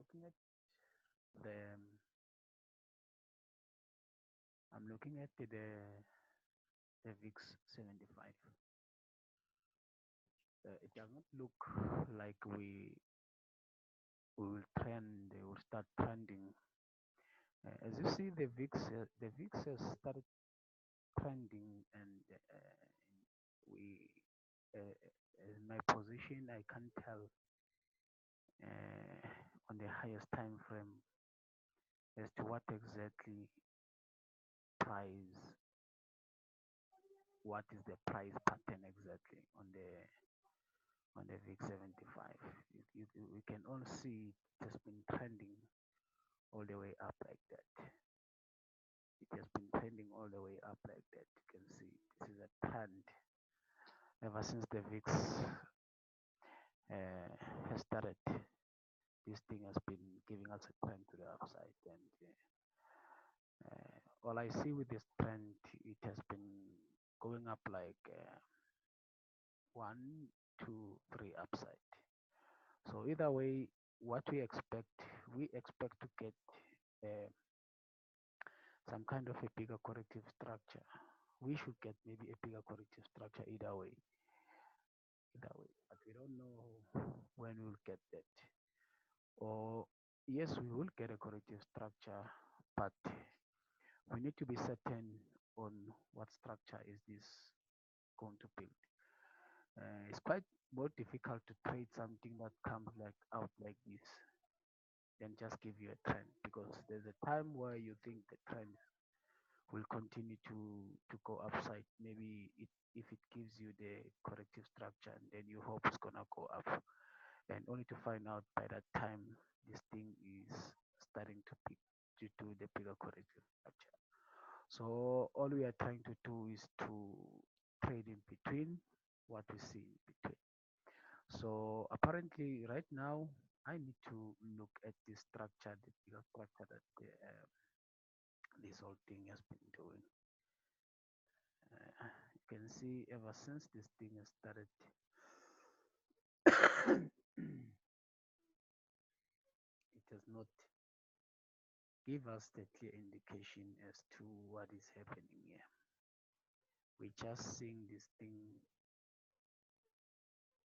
looking at the I'm looking at the VIX 75. It does not look like we will trend. They will start trending. As you see, the VIX has started trending, and we in my position, I can't tell on the highest time frame as to what exactly price, what is the price pattern exactly on the VIX 75. We can all see it has been trending all the way up like that. It has been trending all the way up like that. You can see this is a trend ever since the VIX has started. This thing has been giving us a trend to the upside, and all I see with this trend, it has been going up like one, two, three upside. So either way, what we expect to get uh, some kind of a bigger corrective structure. We should get maybe a bigger corrective structure either way. But we don't know when we'll get that. Or yes, we will get a corrective structure, but we need to be certain on what structure is this going to build. It's quite more difficult to trade something that comes like out like this than just give you a trend, because there's a time where you think the trend will continue to go upside. Maybe if it gives you the corrective structure, and then you hope it's gonna go up, and only to find out by that time this thing is starting to pick to do the bigger corrective structure. So all we are trying to do is to trade in between what we see in between. So apparently right now I need to look at this structure, the bigger structure that this whole thing has been doing. You can see ever since this thing has started, it has not give us the clear indication as to what is happening here. We're just seeing this thing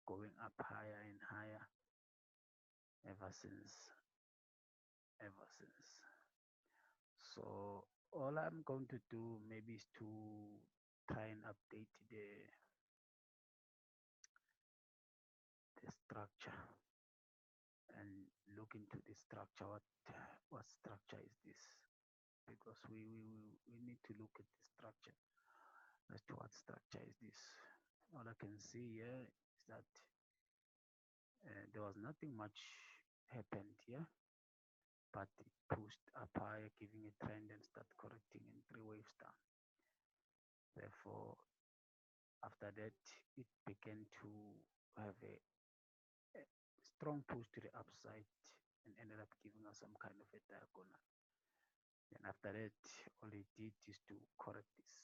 going up higher and higher ever since. So all I'm going to do maybe is to try and update the structure and look into the structure. What structure is this? Because we need to look at the structure as to what structure is this. All I can see here is that there was nothing much happened here, but it pushed up higher, giving a trend and start correcting in three waves down. Therefore, after that, it began to have a strong push to the upside and ended up giving us some kind of a diagonal. And after that, all it did is to correct this.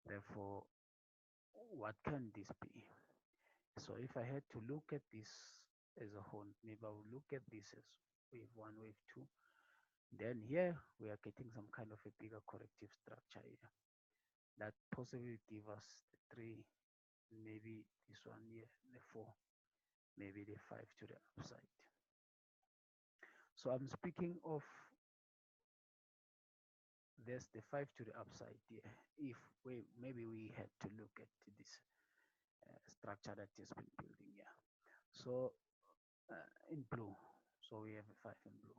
Therefore, what can this be? So if I had to look at this as a whole, maybe I will look at this as wave one, wave two. Then here we are getting some kind of a bigger corrective structure here that possibly give us the three, maybe this one here, the four, maybe the five to the upside. So I'm speaking of there's the five to the upside here. If maybe we had to look at this structure that has been building here. So in blue, so we have a five in blue.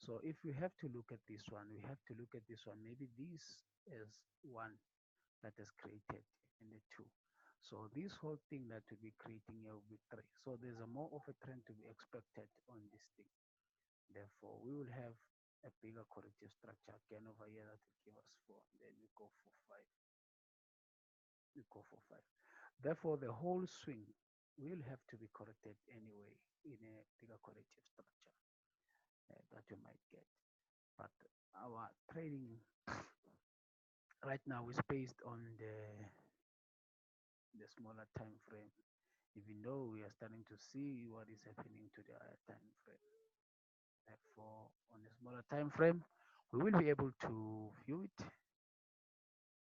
So if we have to look at this one, we have to look at this one. Maybe this is one that is created in the two. So this whole thing that will be creating here will be three. So there's a more of a trend to be expected on this thing. Therefore, we will have a bigger corrective structure again over here that will give us four. Then we go for five. We go for five. Therefore, the whole swing will have to be corrected anyway in a bigger corrective structure that you might get. But our trading right now is based on the smaller time frame, even though we are starting to see what is happening to the higher time frame. Therefore, on a smaller time frame, we will be able to view it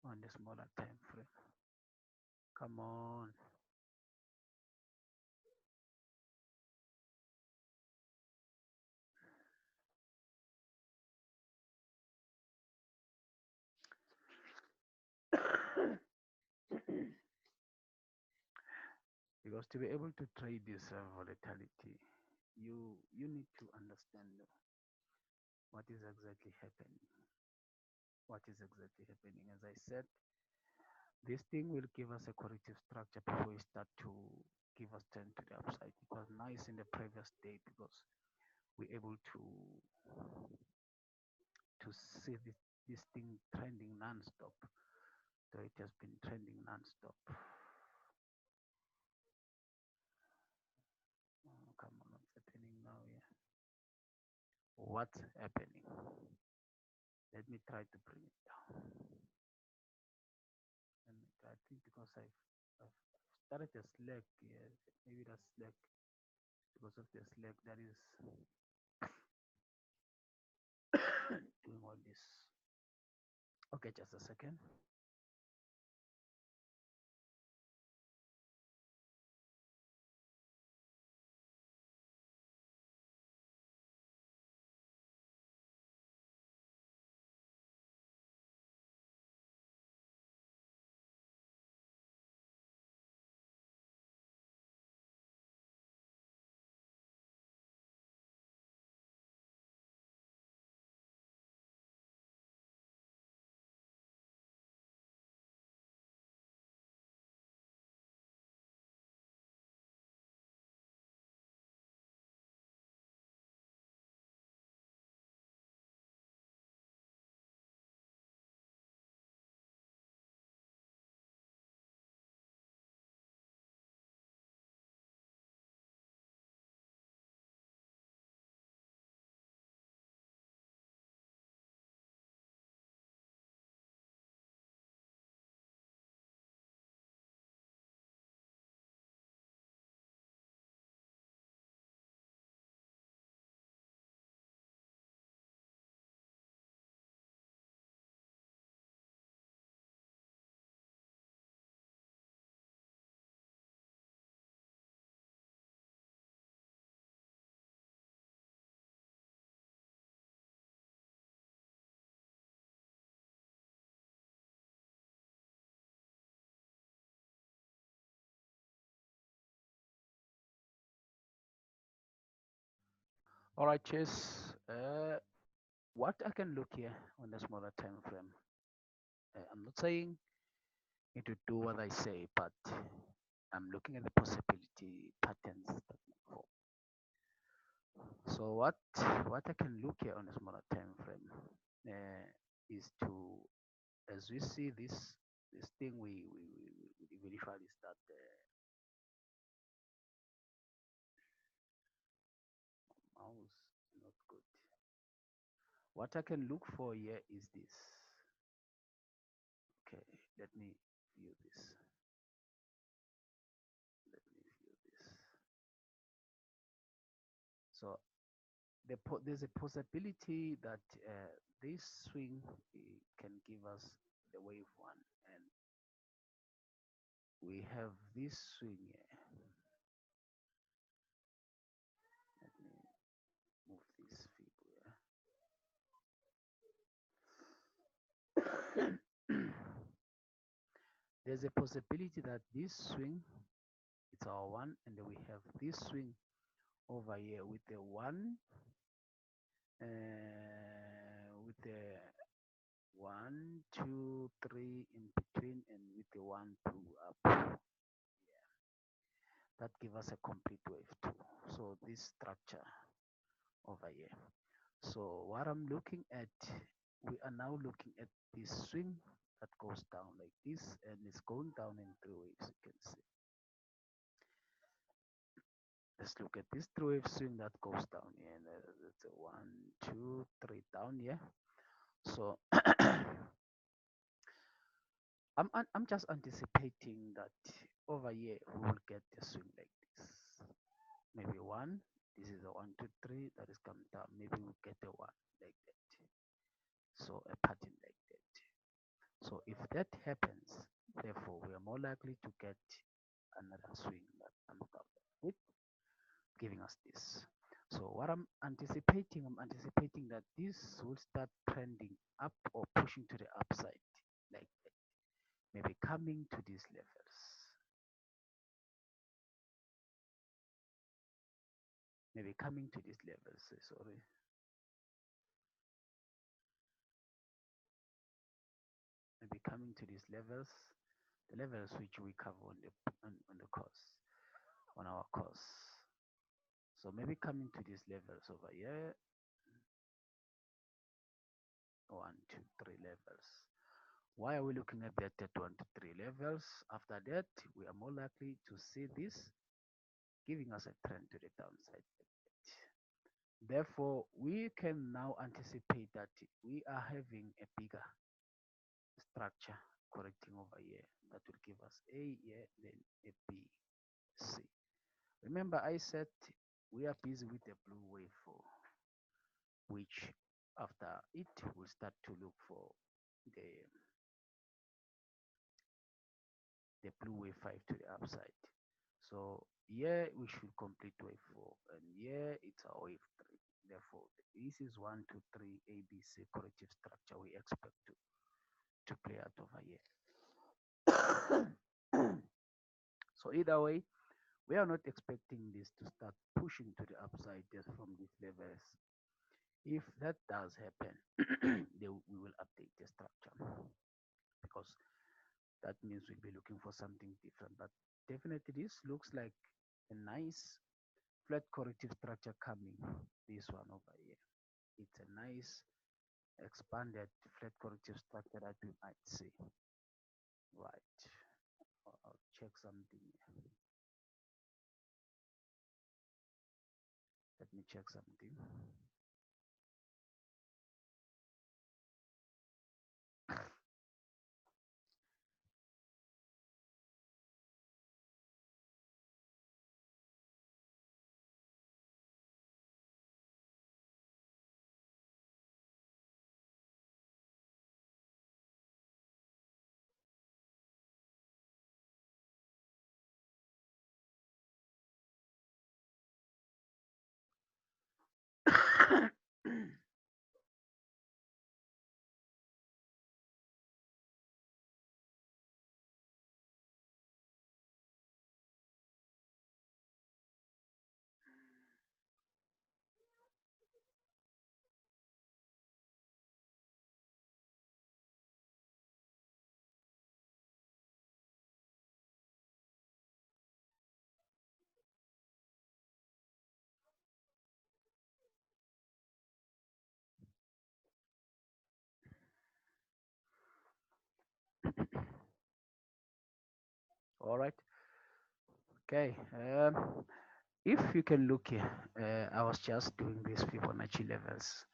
on the smaller time frame. Come on. Because to be able to trade this volatility, you need to understand what is exactly happening. What is exactly happening? As I said, this thing will give us a corrective structure before we start to give us turn to the upside. It was nice in the previous day because we're able to see this thing trending non-stop. So it has been trending non-stop. Oh, come on, what's happening now? Yeah, what's happening? Let me try to bring it down. And I think because I've started a slack. Yeah, maybe that's slack. Because of the slack that is doing all this. Okay, just a second. All right, Chase. What I can look here on the smaller time frame. I'm not saying it to do what I say, but I'm looking at the possibility patterns that may form. So what I can look here on a smaller time frame is to, as we see this thing we verify is that mouse not good. What I can look for here is this. Okay, let me view this. Let me view this. So there's a possibility that this swing can give us the wave one, and we have this swing here. Let me move this figure here. There's a possibility that this swing, it's our one, and then we have this swing over here with the one, with the 1, 2, 3 in between, and with the 1, 2 up. Yeah, that give us a complete wave too. So this structure over here. So what I'm looking at, we are now looking at this swing that goes down like this, and it's going down in 3 waves. You can see. Let's look at this 3 wave swing that goes down here, and it's a 1, 2, 3 down here. So I'm just anticipating that over here we will get a swing like this. Maybe one. This is a 1, 2, 1.3 that is come down. Maybe we get a one like that. So a pattern like that. So if that happens, therefore we are more likely to get another swing that comes down with giving us this. So what I'm anticipating that this will start trending up or pushing to the upside like that. Maybe coming to these levels. Maybe coming to these levels, sorry. Maybe coming to these levels, the levels which we cover on the course, on our course. So maybe coming to these levels over here, 1, 2, 3 levels. Why are we looking at that at 1 to 3 levels? After that, we are more likely to see this giving us a trend to the downside. Therefore, we can now anticipate that we are having a bigger structure correcting over here that will give us A here, then a B, C. Remember, I said we are busy with the blue wave 4, which after it will start to look for the blue wave 5 to the upside. So here we should complete wave 4, and here it's our wave 3. Therefore, this is 1, 2, 3 ABC corrective structure we expect to play out over here. So either way, we are not expecting this to start pushing to the upside just from these levels. If that does happen, we will update the structure, because that means we'll be looking for something different. But definitely this looks like a nice flat corrective structure coming. This one over here, it's a nice expanded flat corrective structure that we might see. Right, I'll check something. Let me check something. All right. Okay. If you can look here, I was just doing these Fibonacci levels.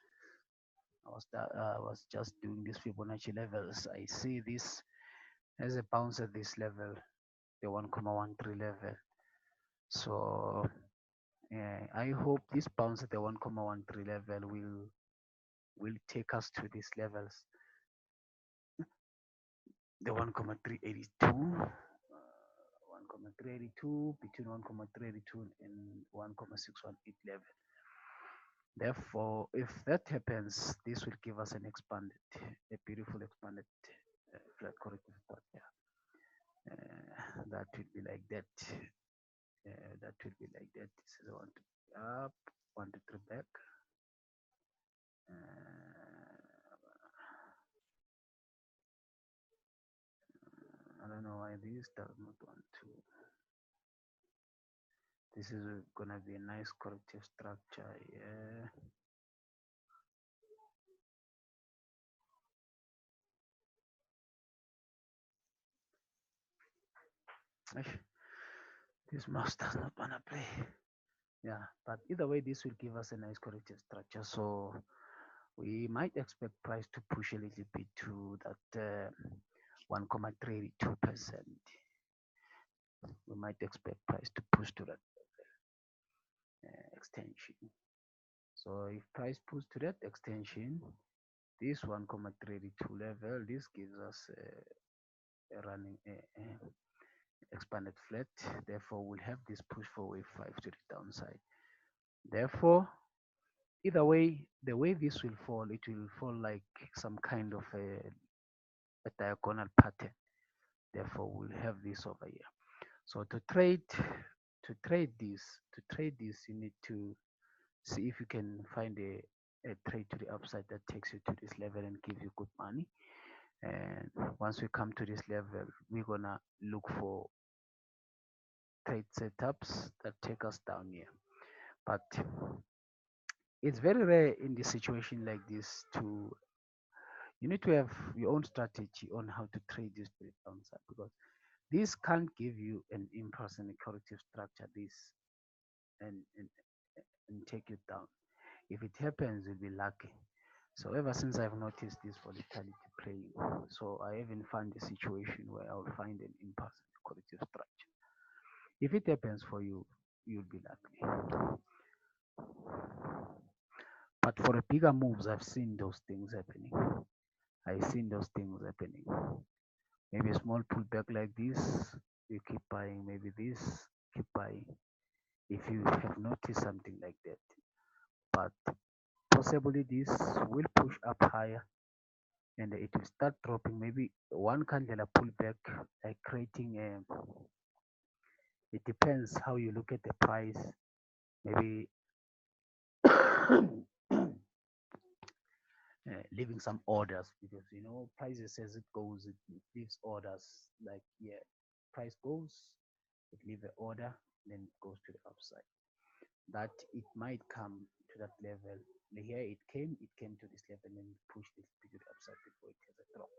I was just doing these Fibonacci levels. I see this as a bounce at this level, the 1,13 level. So I hope this bounce at the 1,13 level will take us to these levels, the 1,382. 1,382, between 1,382 and 1,618 level. Therefore, if that happens, this will give us a beautiful expanded flat corrective structure. That will be like that. That will be like that. This is one to up, 1 to 3 back. I don't know why this does not want to. This is gonna be a nice corrective structure. Yeah. This mouse does not wanna play. Yeah, but either way, this will give us a nice corrective structure. So we might expect price to push a little bit to that 1,32%. We might expect price to push to that extension. So if price push to that extension, this 1,382 level, this gives us a running expanded flat. Therefore, we'll have this push for wave 5 to the downside. Therefore, either way, the way this will fall, it will fall like some kind of a diagonal pattern. Therefore, we'll have this over here. So to trade this, you need to see if you can find a trade to the upside that takes you to this level and gives you good money. And once we come to this level, we're gonna look for trade setups that take us down here. But it's very rare in this situation like this to you need to have your own strategy on how to trade this to the downside, because this can't give you an impulse and a corrective structure this and and take you down. If it happens, you'll be lucky. So ever since I've noticed this volatility playing, so I even find a situation where I'll find an impulse and a corrective structure. If it happens for you, you'll be lucky. But for the bigger moves, I've seen those things happening. I've seen those things happening. Maybe a small pullback like this, you keep buying. Maybe this, keep buying. If you have noticed something like that, but possibly this will push up higher and it will start dropping. Maybe one candle a pullback, like creating a. It depends how you look at the price. Maybe leaving some orders, because prices as it goes, it leaves orders. Like, yeah, price goes, it leave an order, then it goes to the upside. That it might come to that level. Here it came to this level and pushed it to the upside before it has a drop.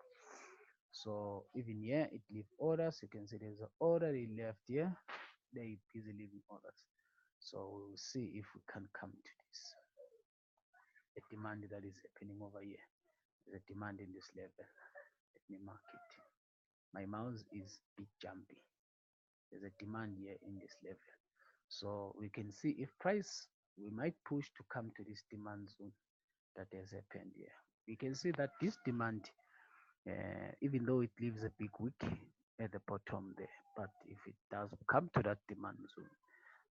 So even here it leave orders. You can see there's an order it left here. They busy leaving orders. So we'll see if we can come to this. A demand that is happening over here. There's a demand in this level. Let me mark it. My mouse is bit jumpy. There's a demand here in this level. So we can see if price, we might push to come to this demand zone that has happened here. We can see that this demand, even though it leaves a big wick at the bottom there, but if it does come to that demand zone,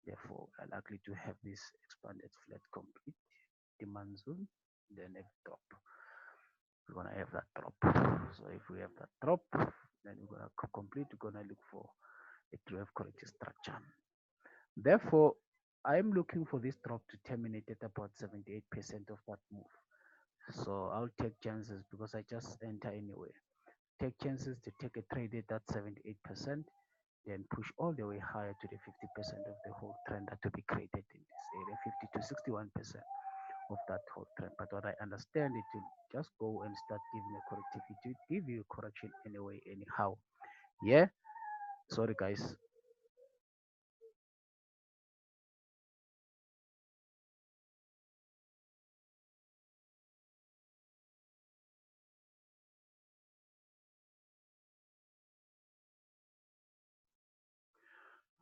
therefore we are likely to have this expanded flat complete demand zone, then a drop. We're gonna have that drop. So if we have that drop, then we're gonna complete. We're gonna look for a drive corrective structure. Therefore, I'm looking for this drop to terminate at about 78% of that move. So I'll take chances because I just enter anyway. Take chances to take a trade at that 78%, then push all the way higher to the 50% of the whole trend that to be created in this area, 50 to 61% of that whole trend. But what I understand, it will just go and start giving a corrective. It will give you a correction anyway, anyhow. Yeah. Sorry, guys.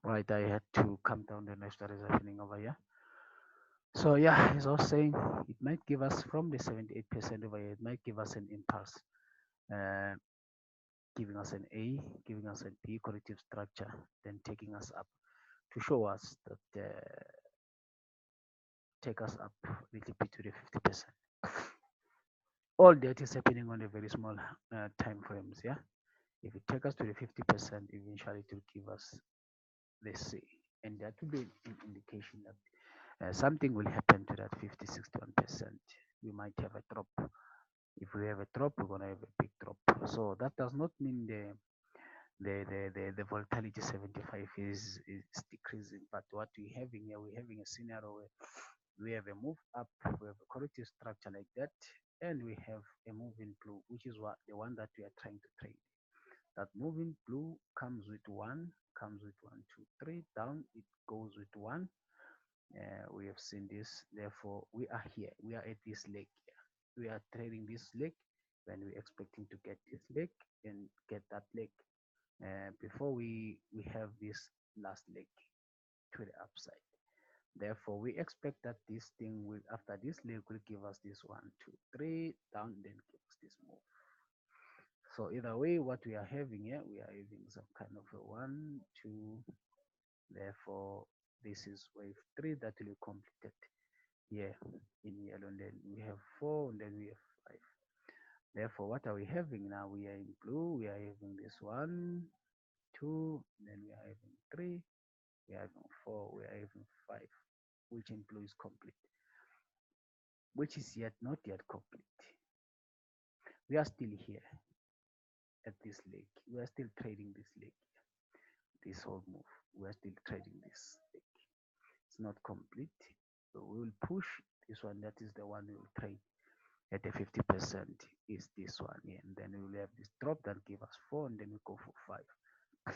Right, I had to come down the noise that is happening over here. So yeah, as I was saying, it might give us from the 78% over here, it might give us an impulse, uh, giving us an A, giving us a B corrective structure, then taking us up to show us that take us up a little bit to the 50%. All that is happening on a very small time frames. Yeah, if it take us to the 50%, eventually it will give us the C, and that will be an indication that something will happen to that 50, 61%. We might have a drop. If we have a drop, we're gonna have a big drop. So that does not mean the volatility 75 is decreasing. But what we're having here, we're having a scenario where we have a move up, we have a corrective structure like that, and we have a move in blue, which is what the one that we are trying to trade. That move in blue comes with one, comes with 1, 2, 3 down. It goes with one. We have seen this. Therefore, we are here. We are at this leg here. We are trading this leg when we're expecting to get this leg and get that leg before we have this last leg to the upside. Therefore, we expect that this thing will, after this leg, will give us this 1, 2, 3 down, then give us this move. So either way, what we are having here, we are having some kind of a 1, 2. Therefore, this is wave 3 that will be completed here in yellow. And then we have 4, and then we have 5. Therefore, what are we having now? We are in blue. We are having this 1, 2. Then we are having 3. We are having 4. We are having 5, which in blue is complete, which is yet not yet complete. We are still here at this leg. We are still trading this leg, this whole move. We are still trading this leg. It's not complete. So we will push this one. That is the one we will trade at the 50% is this one here. And then we will have this drop that give us 4, and then we go for 5.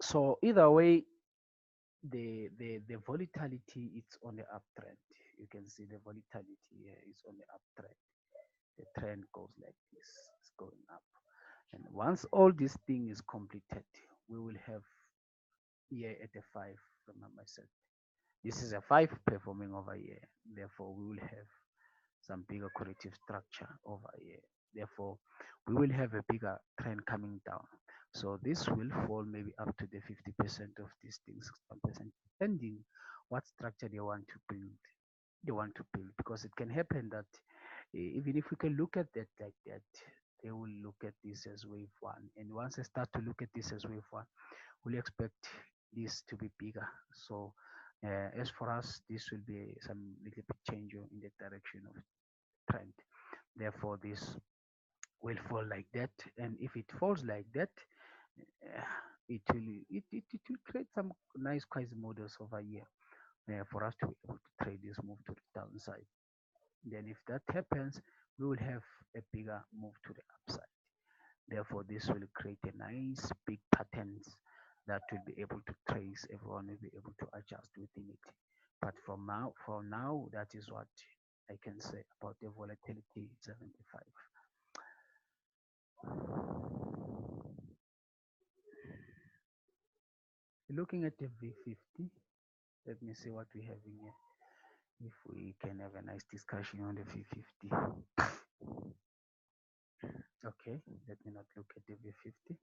So either way, the volatility, it's on the uptrend. You can see the volatility here is on the uptrend. The trend goes like this, it's going up. And once all this thing is completed, we will have here at a 5. Remember I said this is a 5 performing over here. Therefore, we will have some bigger corrective structure over here. Therefore, we will have a bigger trend coming down. So this will fall maybe up to the 50% of these things, 60%, depending what structure they want to build. They want to build, because it can happen that even if we can look at that like that, they will look at this as wave 1. And once they start to look at this as wave 1, we'll expect this to be bigger. So as for us, this will be some little bit change in the direction of trend. Therefore, this will fall like that. And if it falls like that, it will create some nice quasi models over here for us to be able to trade this move to the downside. Then if that happens, we will have a bigger move to the upside. Therefore, this will create a nice big patterns that will be able to trace. Everyone will be able to adjust within it. But for now, that is what I can say about the volatility 75. Looking at the V50, let me see what we have in here. If we can have a nice discussion on the V50. Okay, let me not look at the V50.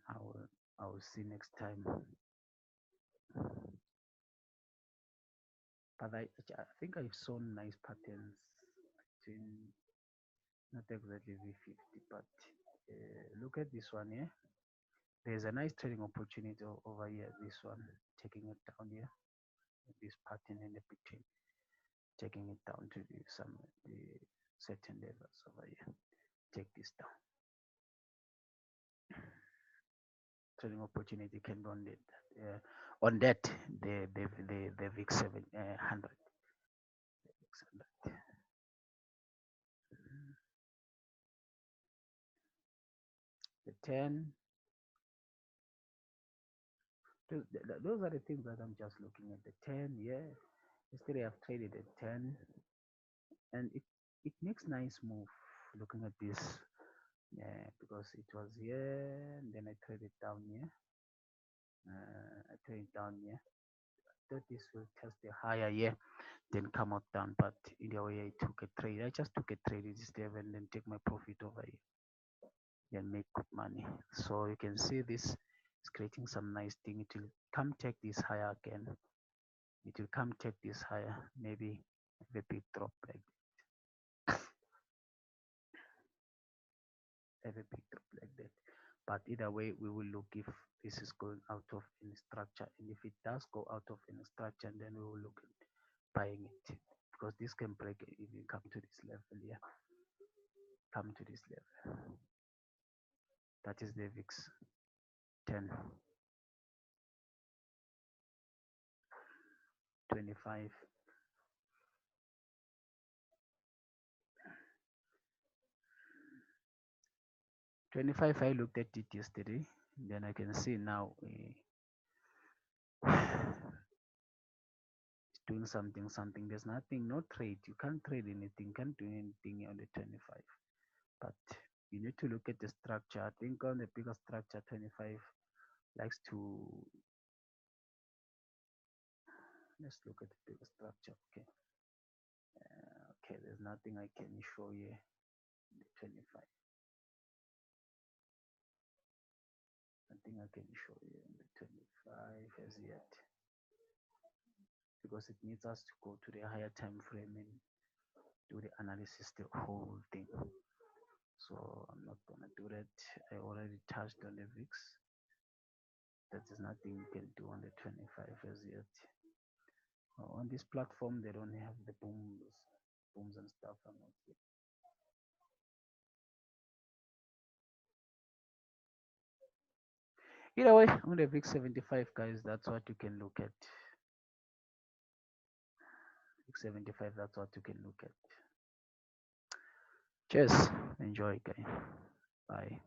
I will see next time. But I think I've shown nice patterns between, not exactly V50, but look at this one here. There's a nice trading opportunity over here. This one, taking it down here. This pattern in the between, taking it down to the certain levels over here. Take this down. Trading opportunity can be on that the VIX 700. The 10. Those are the things that I'm just looking at. The 10, yeah. Yesterday I've traded at 10, and it makes nice move. Looking at this, yeah, because it was here, and then I traded down here. I traded down here. I thought this will test the higher here, then come out down. But in the way I took a trade, I just took a trade at this level and then take my profit over here, then make good money. So you can see this is creating some nice thing. It will come take this higher again. It will come take this higher, maybe have a big drop like that. Have a big drop like that. But either way, we will look if this is going out of any structure, and if it does go out of any structure, then we will look at buying it, because this can break even come to this level here. Come to this level. That is the VIX 10, 25. 25, I looked at it yesterday, then I can see now it's doing something. There's nothing, no trade. You can't trade anything, can't do anything on the 25. But you need to look at the structure. I think on the bigger structure, 25 likes to Let's look at the bigger structure. Okay. Okay, there's nothing I can show you in the 25. Nothing I can show you in the 25 as yet, because it needs us to go to the higher time frame and do the analysis, the whole thing. So I'm not gonna do that. I already touched on the VIX. That is nothing you can do on the 25 as yet. On this platform, they don't have the booms and stuff. I'm not here. Either way, on the VIX 75, guys, that's what you can look at. VIX 75, that's what you can look at. Cheers. Enjoy, guys. Bye.